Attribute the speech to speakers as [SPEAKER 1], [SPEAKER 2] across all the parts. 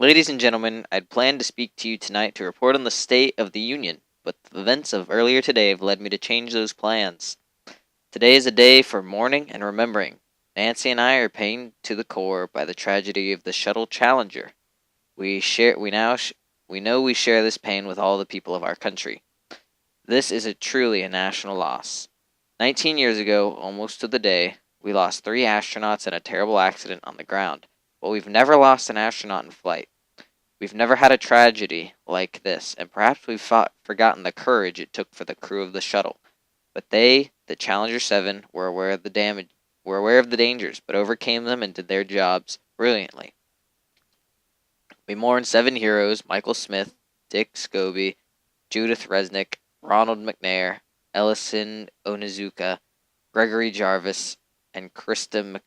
[SPEAKER 1] Ladies and gentlemen, I'd planned to speak to you tonight to report on the state of the Union, but the events of earlier today have led me to change those plans. Today is a day for mourning and remembering. Nancy and I are pained to the core by the tragedy of the Shuttle Challenger. We know we share this pain with all the people of our country. This is truly a national loss. 19 years ago, almost to the day, we lost 3 astronauts in a terrible accident on the ground, but we've never lost an astronaut in flight. We've never had a tragedy like this, and perhaps we've forgotten the courage it took for the crew of the shuttle. But they, the Challenger 7, were aware of the dangers, but overcame them and did their jobs brilliantly. We mourn 7 heroes: Michael Smith, Dick Scobie, Judith Resnick, Ronald McNair, Ellison Onizuka, Gregory Jarvis, and Krista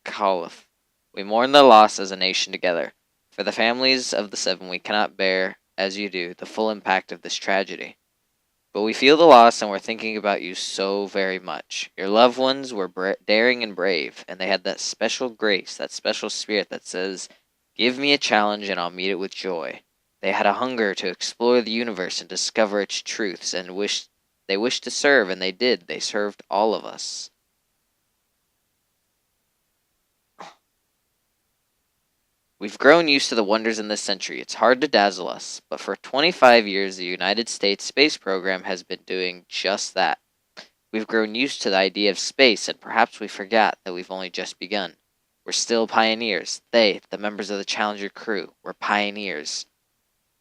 [SPEAKER 1] McAuliffe. We mourn the loss as a nation together. For the families of the 7, we cannot bear, as you do, the full impact of this tragedy. But we feel the loss, and we're thinking about you so very much. Your loved ones were daring and brave, and they had that special grace, that special spirit that says, "Give me a challenge and I'll meet it with joy." They had a hunger to explore the universe and discover its truths, and they wished to serve, and they did. They served all of us. We've grown used to the wonders in this century. It's hard to dazzle us, but for 25 years the United States space program has been doing just that. We've grown used to the idea of space, and perhaps we forgot that we've only just begun. We're still pioneers. They, the members of the Challenger crew, were pioneers.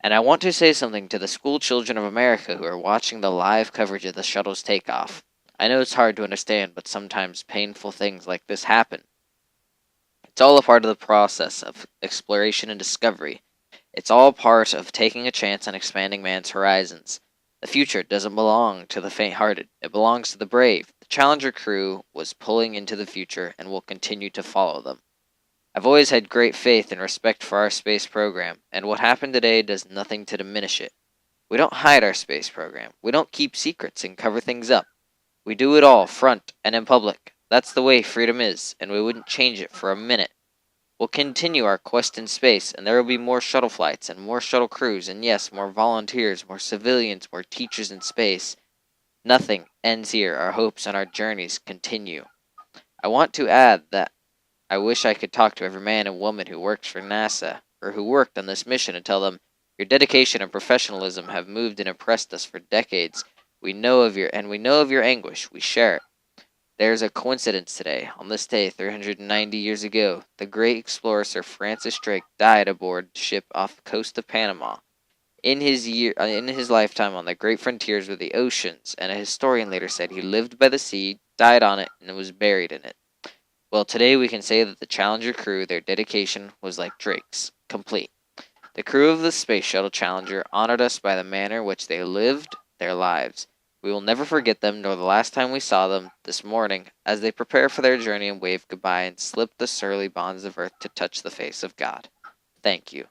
[SPEAKER 1] And I want to say something to the school children of America who are watching the live coverage of the shuttle's takeoff. I know it's hard to understand, but sometimes painful things like this happen. It's all a part of the process of exploration and discovery. It's all part of taking a chance on expanding man's horizons. The future doesn't belong to the faint-hearted. It belongs to the brave. The Challenger crew was pulling into the future and will continue to follow them. I've always had great faith and respect for our space program, and what happened today does nothing to diminish it. We don't hide our space program. We don't keep secrets and cover things up. We do it all, front and in public. That's the way freedom is, and we wouldn't change it for a minute. We'll continue our quest in space, and there will be more shuttle flights and more shuttle crews, and yes, more volunteers, more civilians, more teachers in space. Nothing ends here. Our hopes and our journeys continue. I want to add that I wish I could talk to every man and woman who works for NASA or who worked on this mission and tell them, your dedication and professionalism have moved and impressed us for decades. We know of your anguish. We share it. There's a coincidence today. On this day, 390 years ago, the great explorer Sir Francis Drake died aboard ship off the coast of Panama. In his lifetime on the great frontiers were the oceans, and a historian later said he lived by the sea, died on it, and was buried in it. Well, today we can say that the Challenger crew, their dedication was like Drake's, complete. The crew of the Space Shuttle Challenger honored us by the manner in which they lived their lives. We will never forget them, nor the last time we saw them, this morning, as they prepare for their journey and wave goodbye and slip the surly bonds of earth to touch the face of God. Thank you.